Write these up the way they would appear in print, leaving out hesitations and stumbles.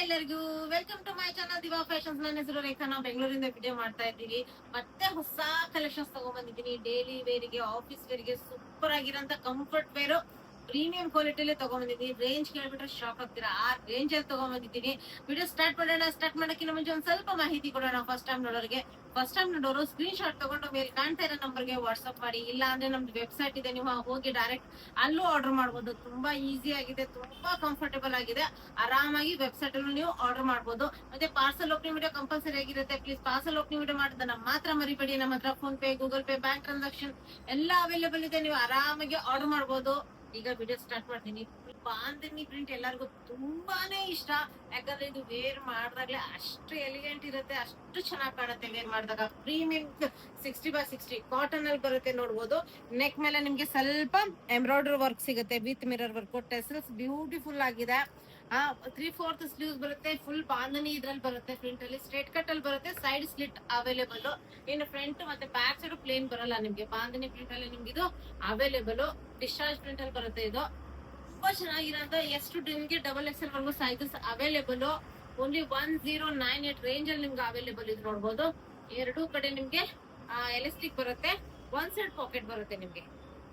ಎಲ್ಲರಿಗೂ welcome to my channel Diva Fashions. ನನ್ನ ಹೆಸರು ರೇಖಾ. ನಾವು ಬೆಂಗಳೂರಿಂದ ವಿಡಿಯೋ ಮಾಡ್ತಾ ಇದ್ದೀವಿ. ಮತ್ತೆ ಹೊಸ ಕಲೆಕ್ಷನ್ಸ್ ತಗೊಂಡ್ಬಂದಿದ್ದೀನಿ. ಡೈಲಿ ವೇರಿಗೆ, ಆಫೀಸ್ ವೇರಿಗೆ ಸೂಪರ್ ಆಗಿರೋಂತ ಕಂಫರ್ಟ್ ವೇರ್ ಪ್ರೀಮಿಯಂ ಕ್ವಾಲಿಟಿಲಿ ತಗೊಂಡ್ಬಂದಿದ್ದೀನಿ. ರೇಂಜ್ ಕೇಳ್ಬಿಟ್ರೆ ಶಾಕ್ ಆಗ್ತೀರಾ, ಆ ರೇಂಜ್ ಅಲ್ಲಿ ತಗೊಂಡ್ಬಂದಿದ್ದೀನಿ. ವಿಡಿಯೋ ಸ್ಟಾರ್ಟ್ ಮಾಡೋಣ. ಸ್ಟಾರ್ಟ್ ಮಾಡೋಕ್ಕಿಂತ ಮುಂಚೆ ಒಂದ್ ಸ್ವಲ್ಪ ಮಾಹಿತಿ ಕೊಡೋಣ. ಫಸ್ಟ್ ಟೈಮ್ ನೋಡೋರು ಸ್ಕ್ರೀನ್ ಶಾಟ್ ತಗೊಂಡು ಮೇಲೆ ಕಾಣ್ತಾ ಇರೋ ನಂಬರ್ಗೆ ವಾಟ್ಸ್ಆಪ್ ಮಾಡಿ. ಇಲ್ಲ ಅಂದ್ರೆ ನಮ್ದು ವೆಬ್ಸೈಟ್ ಇದೆ, ನೀವು ಹೋಗಿ ಡೈರೆಕ್ಟ್ ಅಲ್ಲೂ ಆರ್ಡರ್ ಮಾಡಬಹುದು. ತುಂಬಾ ಈಸಿ ಆಗಿದೆ, ತುಂಬಾ ಕಂಫರ್ಟೇಬಲ್ ಆಗಿದೆ. ಆರಾಮಾಗಿ ವೆಬ್ಸೈಟ್ ಅಲ್ಲೂ ನೀವು ಆರ್ಡರ್ ಮಾಡಬಹುದು. ಮತ್ತೆ ಪಾರ್ಸಲ್ ಓಪನಿಂಗ್ ವಿಡಿಯೋ ಕಂಪಲ್ಸರಿ ಆಗಿರುತ್ತೆ. ಪ್ಲೀಸ್ ಪಾರ್ಸಲ್ ಓಪನಿಂಗ್ ವಿಡಿಯೋ ಮಾಡೋದನ್ನ ಮಾತ್ರ ಮರಿಬೇಡಿ. ನಮ್ಮ ಹತ್ರ phone pay, Google pay, bank transaction ಎಲ್ಲ ಅವೈಲೇಬಲ್ ಇದೆ. ನೀವು ಆರಾಮಾಗಿ ಆರ್ಡರ್ ಮಾಡಬಹುದು. ಈಗ ವಿಡಿಯೋ ಸ್ಟಾರ್ಟ್ ಮಾಡ್ತೀನಿ. ಬಾಂಧನಿ ಪ್ರಿಂಟ್ ಎಲ್ಲರಿಗೂ ತುಂಬಾನೇ ಇಷ್ಟ. ಯಾಕಂದ್ರೆ ಇದು ವೇರ್ ಮಾಡಿದಾಗ್ಲೇ ಅಷ್ಟು ಎಲಿಗೆಂಟ್ ಇರುತ್ತೆ, ಅಷ್ಟು ಚೆನ್ನಾಗಿ ಕಾಣುತ್ತೆ ವೇರ್ ಮಾಡಿದಾಗ. ಪ್ರೀಮಿಯಂ 60x60 ಕಾಟನ್ ಅಲ್ಲಿ ಬರುತ್ತೆ, ನೋಡ್ಬೋದು. ನೆಕ್ ಮೇಲೆ ನಿಮ್ಗೆ ಸ್ವಲ್ಪ ಎಂಬ್ರಾಯ್ಡರಿ ವರ್ಕ್ ಸಿಗುತ್ತೆ with mirror work. Tassels beautiful ಆಗಿದೆ. 3/4 ಸ್ಲೀವ್ಸ್ ಬರುತ್ತೆ. ಫುಲ್ ಬಾಂಧನಿ ಇದ್ರಲ್ಲಿ ಬರುತ್ತೆ. ಪ್ರಿಂಟ್ ಅಲ್ಲಿ ಸ್ಟ್ರೇಟ್ ಕಟ್ ಅಲ್ಲಿ ಬರುತ್ತೆ. Side slit available. ಇನ್ನು ಫ್ರಂಟ್ ಮತ್ತೆ ಬ್ಯಾಕ್ ಸೈಡ್ ಪ್ಲೇನ್ ಬರಲ್ಲ ನಿಮ್ಗೆ. ಬಾಂಧನಿ ಪ್ರಿಂಟ್ ಅಲ್ಲಿ ನಿಮ್ಗೆ ಇದು ಅವೈಲೇಬಲ್. ಡಿಸ್ಚಾರ್ಜ್ ಪ್ರಿಂಟ್ ಅಲ್ಲಿ ಬರುತ್ತೆ. ಇದು ತುಂಬಾ ಚೆನ್ನಾಗಿರೋಂತ ಎಷ್ಟು ನಿಮ್ಗೆ XXL ವರ್ಗು ಸೈಜಸ್ ಅವೈಲೇಬಲ್. ಓನ್ಲಿ 1098 ರೇಂಜ್ ಅಲ್ಲಿ ನಿಮ್ಗೆ ಅವೈಲೇಬಲ್ ಇದು, ನೋಡ್ಬೋದು. ಎರಡೂ ಕಡೆ ನಿಮ್ಗೆ ಎಲಾಸ್ಟಿಕ್ ಬರುತ್ತೆ. ಒನ್ ಸೈಡ್ ಪಾಕೆಟ್ ಬರುತ್ತೆ ನಿಮ್ಗೆ.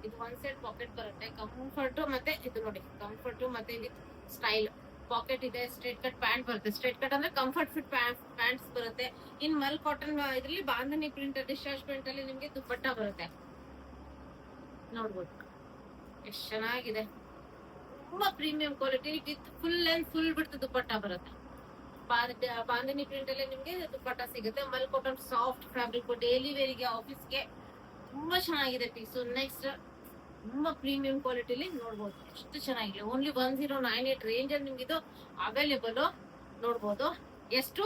ಇದು ಒನ್ ಸೈಡ್ ಪಾಕೆಟ್ ಬರುತ್ತೆ. ಕಂಫರ್ಟ್ ಮತ್ತೆ ಇದು ನೋಡಿ, ಕಂಫರ್ಟ್ ಮತ್ತೆ ಇಲ್ಲಿ ಸ್ಟೈಲ್ ಪಾಕೆಟ್ ಇದೆ. ಸ್ಟ್ರೇಟ್ ಕಟ್ ಪ್ಯಾಂಟ್ ಬರುತ್ತೆ. ಸ್ಟ್ರೇಟ್ ಕಟ್ ಅಂದ್ರೆ ಕಂಫರ್ಟ್ ಫಿಟ್ ಪ್ಯಾಂಟ್ಸ್ ಬರುತ್ತೆ. ಇನ್ ಮಲ್ ಕಾಟನ್ ಇದ್ರಲ್ಲಿ ಬಾಂಧನಿ ಪ್ರಿಂಟ್, ಡಿಸ್ಚಾರ್ಜ್ ಪ್ರಿಂಟ್ ಅಲ್ಲಿ ನಿಮ್ಗೆ ದುಪ್ಪಟ್ಟ ಬರುತ್ತೆ, ನೋಡ್ಬೋದು. ಎಷ್ಟು ಚೆನ್ನಾಗಿದೆ, ತುಂಬಾ premium quality with full and full ಬಿಡ್ತು ದುಪ್ಪಟ್ಟ ಬರುತ್ತೆ. ಬಾಂಧನಿ ಪ್ರಿಂಟ್ ಅಲ್ಲಿ ನಿಮ್ಗೆ ದುಪ್ಪಟ್ಟ ಸಿಗುತ್ತೆ. ಮಲ್ ಕಾಟನ್ ಸಾಫ್ಟ್ ಫ್ಯಾಬ್ರಿಕ್, ಡೈಲಿ ವೇರಿಗೆ, ಆಫೀಸ್ಗೆ ತುಂಬಾ ಚೆನ್ನಾಗಿದೆ ಪೀಸು. ನೆಕ್ಸ್ಟ್ ತುಂಬಾ ಪ್ರೀಮಿಯಂ ಕ್ವಾಲಿಟಿಲಿ ನೋಡ್ಬೋದು, ಎಷ್ಟು ಚೆನ್ನಾಗಿದೆ. ಓನ್ಲಿ 1098 ರೇಂಜ್ ಅಲ್ಲಿ ನಿಮ್ಗೆ ಇದು ಅವೈಲೇಬಲ್, ನೋಡ್ಬೋದು. ಎಷ್ಟು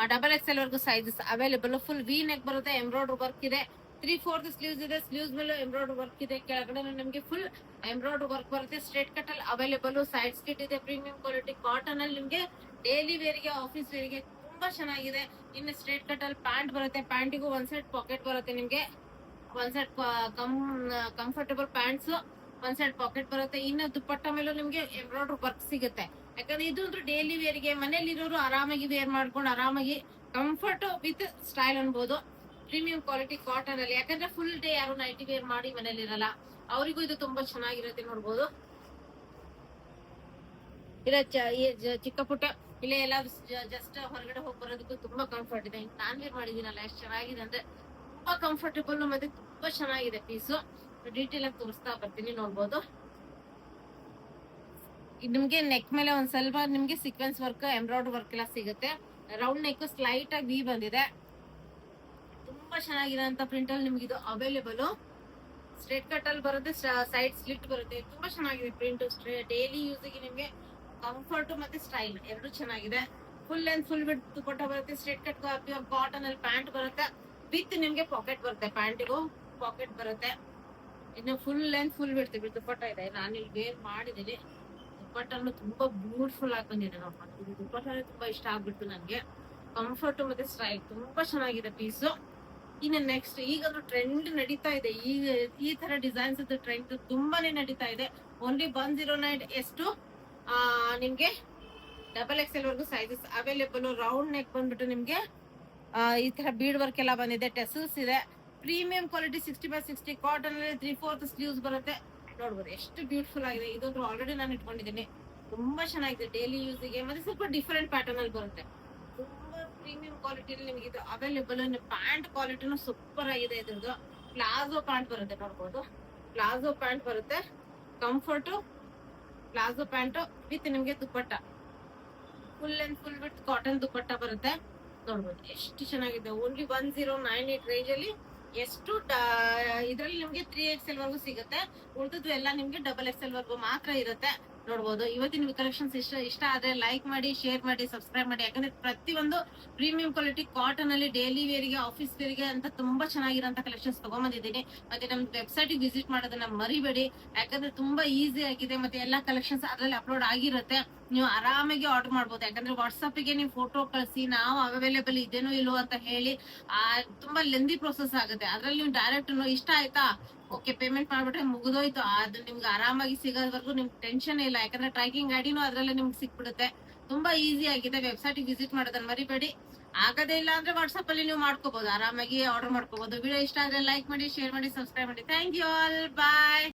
XXL ವರ್ಗು sizes available. Full V neck ಬರುತ್ತೆ, ಎಂಬ್ರಾಯ್ಡರಿ ವರ್ಕ್ ಇದೆ. 3/4 ಸ್ಲೀವ್ಸ್ ಇದೆ. ಸ್ಲೀವ್ಸ್ ಮೇಲೆ ಎಂಬ್ರಾಯ್ಡರಿ ವರ್ಕ್ ಇದೆ. ಕೆಳಗಡೆ ನಿಮ್ಗೆ ಫುಲ್ ಎಂಬ್ರಾಯ್ಡರಿ ವರ್ಕ್ ಬರುತ್ತೆ. ಸ್ಟ್ರೇಟ್ ಕಟ್ ಅಲ್ಲಿ ಅವೈಲೇಬಲ್. ಸೈಡ್ ಸ್ಲಿಟ್ ಇದೆ. ಪ್ರೀಮಿಯಂ ಕ್ವಾಲಿಟಿ ಕಾಟನ್ ಅಲ್ಲಿ ನಿಮ್ಗೆ ಡೈಲಿ ವೇರಿಗೆ, ಆಫೀಸ್ ವೇರಿಗೆ ತುಂಬಾ ಚೆನ್ನಾಗಿದೆ. ಇನ್ನು ಸ್ಟ್ರೇಟ್ ಕಟ್ ಅಲ್ಲಿ ಪ್ಯಾಂಟ್ ಬರುತ್ತೆ. ಪ್ಯಾಂಟಿಗೂ ಒನ್ ಸೈಡ್ ಪಾಕೆಟ್ ಬರುತ್ತೆ ನಿಮ್ಗೆ. One side comfortable pants, one side packet ಬರುತ್ತೆ. ಇನ್ನು ದುಪ್ಪಟ್ಟ ಮೇಲೂ ನಿಮ್ಗೆ ಎಂಬ್ರಾಯ್ಡರಿ ವರ್ಕ್ ಸಿಗುತ್ತೆ. ಯಾಕಂದ್ರೆ ಇದು ಅಂದ್ರೆ ಡೈಲಿ ವೇರ್ಗೆ, ಮನೇಲಿ ಇರೋರು ಆರಾಮಾಗಿ ವೇರ್ ಮಾಡ್ಕೊಂಡು ಆರಾಮಾಗಿ ಕಂಫರ್ಟ್ ವಿತ್ ಸ್ಟೈಲ್ ಅನ್ಬೋದು. ಪ್ರೀಮಿಯಂ ಕ್ವಾಲಿಟಿ ಕಾಟನ್ ಅಲ್ಲಿ, ಯಾಕಂದ್ರೆ ಫುಲ್ ಡೇ ಯಾರು ನೈಟಿ ವೇರ್ ಮಾಡಿ ಮನೇಲಿ ಇರಲ್ಲ, ಅವರಿಗೂ ಇದು ತುಂಬಾ ಚೆನ್ನಾಗಿರುತ್ತೆ, ನೋಡ್ಬೋದು. ಚಿಕ್ಕ ಪುಟ್ಟ ಇಲ್ಲ ಎಲ್ಲ ಜಸ್ಟ್ ಹೊರಗಡೆ ಹೋಗಿ ಬರೋದಕ್ಕೂ ತುಂಬಾ ಕಂಫರ್ಟ್ ಇದೆ. ನಾನ್ ವೇರ್ ಮಾಡಿದೀನಲ್ಲ, ಎಷ್ಟು ಚೆನ್ನಾಗಿದೆ ಅಂದ್ರೆ ತುಂಬಾ ಕಂಫರ್ಟಬಲ್ ಮತ್ತೆ ತುಂಬಾ ಚೆನ್ನಾಗಿದೆ ಪೀಸು. ಡೀಟೇಲ್ ಆಗಿ ತೋರಿಸ್ತಾ ಬರ್ತೀನಿ, ನೋಡ್ಬೋದು. ನಿಮ್ಗೆ ನೆಕ್ ಮೇಲೆ ಒಂದ್ ಸ್ವಲ್ಪ ನಿಮ್ಗೆ ಸೀಕ್ವೆನ್ಸ್ ವರ್ಕ್, ಎಂಬ್ರಾಯ್ಡರಿ ವರ್ಕ್ ಎಲ್ಲ ಸಿಗುತ್ತೆ. ರೌಂಡ್ ನೆಕ್ ಸ್ಲೈಟ್ ಆಗಿ ವಿ ಬಂದಿದೆ. ತುಂಬಾ ಚೆನ್ನಾಗಿರೋಂತ ಪ್ರಿಂಟ್ ಅಲ್ಲಿ ನಿಮ್ಗೆ ಇದು ಅವೈಲೇಬಲ್. ಸ್ಟ್ರೇಟ್ ಕಟ್ ಅಲ್ಲಿ ಬರುತ್ತೆ, ಸೈಡ್ ಸ್ಲಿಟ್ ಬರುತ್ತೆ. ತುಂಬಾ ಚೆನ್ನಾಗಿದೆ ಪ್ರಿಂಟ್. ಡೈಲಿ ಯೂಸ್ಗೆ ನಿಮ್ಗೆ ಕಂಫರ್ಟ್ ಮತ್ತೆ ಸ್ಟೈಲ್ ಎರಡು ಚೆನ್ನಾಗಿದೆ. ಫುಲ್ ಅಂಡ್ ಫುಲ್ ಬಿಟ್ ದುಪ್ಪಟ್ಟ ಬರುತ್ತೆ. ಸ್ಟ್ರೇಟ್ ಕಟ್ ಕಾಟನ್ ಅಲ್ಲಿ ಪ್ಯಾಂಟ್ ಬರುತ್ತೆ. ವಿತ್ ನಿಮ್ಗೆ ಪಾಕೆಟ್ ಬರುತ್ತೆ. ಪ್ಯಾಂಟಿಗೂ ಪಾಕೆಟ್ ಬರುತ್ತೆ. ಇನ್ನು ಫುಲ್ ಅಂಡ್ ಫುಲ್ ಬಿಡ್ತೀವಿ ದುಪ್ಪಟ್ಟ ಇದೆ. ನಾನು ಇಲ್ಲಿ ವೇರ್ ಮಾಡಿದೀನಿ. ದುಪ್ಪಟ್ಟನ್ನು ತುಂಬಾ ಬ್ಯೂಟಿಫುಲ್ ಆಗಿ ಬಂದಿದೆ, ನೋಡ್ಕೊಂಡು. ದುಪ್ಪಟ್ಟನೇ ತುಂಬಾ ಇಷ್ಟ ಆಗ್ಬಿಟ್ಟು ನನ್ಗೆ. ಕಂಫರ್ಟ್ ಮತ್ತೆ ಸ್ಟೈಲ್ ತುಂಬಾ ಚೆನ್ನಾಗಿದೆ ಪೀಸು. ಇನ್ನು ನೆಕ್ಸ್ಟ್ ಈಗಂದ್ರೂ ಟ್ರೆಂಡ್ ನಡೀತಾ ಇದೆ. ಈಗ ಈ ತರ ಡಿಸೈನ್ಸ್ ಟ್ರೆಂಡ್ ತುಂಬಾನೇ ನಡೀತಾ ಇದೆ. ಓನ್ಲಿ 109 ಎಷ್ಟು ನಿಮ್ಗೆ XXL ವರ್ಗು ಸೈಜಸ್ ಅವೈಲೇಬಲ್. ರೌಂಡ್ ನೆಕ್ ಬಂದ್ಬಿಟ್ಟು ನಿಮ್ಗೆ ಈ ತರ ಬೀಡ್ ವರ್ಕ್ ಎಲ್ಲ ಬಂದಿದೆ. ಟೆಸಲ್ಸ್ ಇದೆ. ಪ್ರೀಮಿಯಂ ಕ್ವಾಲಿಟಿ 60x60 ಕಾಟನ್ ಅಲ್ಲಿ 3/4 ಸ್ಲೀವ್ಸ್ ಬರುತ್ತೆ, ನೋಡ್ಬೋದು. ಎಷ್ಟು ಬ್ಯೂಟಿಫುಲ್ ಆಗಿದೆ. ಇದೊಂದು ಆಲ್ರೆಡಿ ನಾನು ಇಟ್ಕೊಂಡಿದ್ದೀನಿ. ತುಂಬಾ ಚೆನ್ನಾಗಿದೆ ಡೈಲಿ ಯೂಸ್ಗೆ. ಮತ್ತೆ ಸ್ವಲ್ಪ ಡಿಫರೆಂಟ್ ಪ್ಯಾಟರ್ನ್ ಅಲ್ಲಿ ಬರುತ್ತೆ. ತುಂಬಾ ಪ್ರೀಮಿಯಂ ಕ್ವಾಲಿಟಿಲಿ ನಿಮ್ಗೆ ಇದು ಅವೈಲೇಬಲ್. ಪ್ಯಾಂಟ್ ಕ್ವಾಲಿಟಿನೂ ಸೂಪರ್ ಆಗಿದೆ. ಇದ್ರದ್ದು ಪ್ಲಾಜೋ ಪ್ಯಾಂಟ್ ಬರುತ್ತೆ, ನೋಡ್ಬೋದು. ಪ್ಲಾಜೋ ಪ್ಯಾಂಟ್ ಬರುತ್ತೆ. ಕಂಫರ್ಟ್ ಪ್ಲಾಜೋ ಪ್ಯಾಂಟ್ ವಿತ್ ನಿಮ್ಗೆ dupatta, full and full with cotton dupatta ಬರುತ್ತೆ, ನೋಡ್ಬೋದು. ಎಷ್ಟು ಚೆನ್ನಾಗಿದೆ. ಓನ್ಲಿ 1098 ರೇಂಜ್ ಅಲ್ಲಿ ಎಷ್ಟು ಇದ್ರಲ್ಲಿ ನಿಮ್ಗೆ 3XL ವರ್ಗು ಸಿಗುತ್ತೆ. ಉಳಿದದ್ದು ಎಲ್ಲ ನಿಮ್ಗೆ XXL ವರ್ಗು ಮಾತ್ರ ಇರುತ್ತೆ, ನೋಡ್ಬೋದು. ಇವತ್ತಿನ ಕಲೆಕ್ಷನ್ಸ್ ಇಷ್ಟ ಆದ್ರೆ ಲೈಕ್ ಮಾಡಿ, ಶೇರ್ ಮಾಡಿ, ಸಬ್ಸ್ಕ್ರೈಬ್ ಮಾಡಿ. ಯಾಕಂದ್ರೆ ಪ್ರತಿಯೊಂದು ಪ್ರೀಮಿಯಂ ಕ್ವಾಲಿಟಿ ಕಾಟನ್ ಅಲ್ಲಿ ಡೈಲಿ ವೇರ್ಗೆ, ಆಫೀಸ್ ವೇರ್ಗೆ ಅಂತ ತುಂಬಾ ಚೆನ್ನಾಗಿರೋಂತ ಕಲೆಕ್ಷನ್ಸ್ ತಗೊಂಡ್ಬಂದಿದ್ದೀನಿ. ಮತ್ತೆ ನಮ್ದು ವೆಬ್ಸೈಟ್ ವಿಸಿಟ್ ಮಾಡೋದನ್ನ ಮರಿಬೇಡಿ. ಯಾಕಂದ್ರೆ ತುಂಬಾ ಈಸಿ ಆಗಿದೆ. ಮತ್ತೆ ಎಲ್ಲಾ ಕಲೆಕ್ಷನ್ಸ್ ಅದ್ರಲ್ಲಿ ಅಪ್ಲೋಡ್ ಆಗಿರುತ್ತೆ. ನೀವು ಆರಾಮಾಗಿ ಆರ್ಡರ್ ಮಾಡ್ಬೋದು. ಯಾಕಂದ್ರೆ ವಾಟ್ಸ್ಆಪ್ ಗೆ ನೀವು ಫೋಟೋ ಕಳಿಸಿ ನಾವು ಅವೈಲೇಬಲ್ ಇದೇನೋ ಇಲ್ಲೋ ಅಂತ ಹೇಳಿ ತುಂಬಾ ಲೆಂದಿ ಪ್ರೊಸೆಸ್ ಆಗುತ್ತೆ. ಅದ್ರಲ್ಲಿ ನೀವು ಡೈರೆಕ್ಟ್ ಇಷ್ಟ ಆಯ್ತಾ ಓಕೆ ಪೇಮೆಂಟ್ ಮಾಡ್ಬಿಟ್ರೆ ಮುಗಿದೋಯ್ತು. ಅದು ನಿಮ್ಗೆ ಆರಾಮಾಗಿ ಸಿಗೋವರೆಗೂ ನಿಮ್ಗೆ ಟೆನ್ಷನ್ ಇಲ್ಲ, ಯಾಕಂದ್ರೆ ಟ್ರ್ಯಾಕಿಂಗ್ ಗಾಡಿನೂ ಅದ್ರಲ್ಲೇ ನಿಮ್ಗೆ ಸಿಕ್ಬಿಡುತ್ತೆ. ತುಂಬಾ ಈಸಿ ಆಗಿದೆ. ವೆಬ್ಸೈಟ್ ವಿಸಿಟ್ ಮಾಡೋದನ್ನ ಮರಿಬೇಡಿ. ಆಗದೇ ಇಲ್ಲ ಅಂದ್ರೆ ವಾಟ್ಸ್ಆಪ್ ಅಲ್ಲಿ ನೀವು ಮಾಡ್ಕೋಬಹುದು, ಆರಾಮಾಗಿ ಆರ್ಡರ್ ಮಾಡ್ಕೋಬಹುದು. ವಿಡಿಯೋ ಇಷ್ಟ ಆದ್ರೆ ಲೈಕ್ ಮಾಡಿ, ಶೇರ್ ಮಾಡಿ, ಸಬ್ಸ್ಕ್ರೈಬ್ ಮಾಡಿ. Thank you all, bye.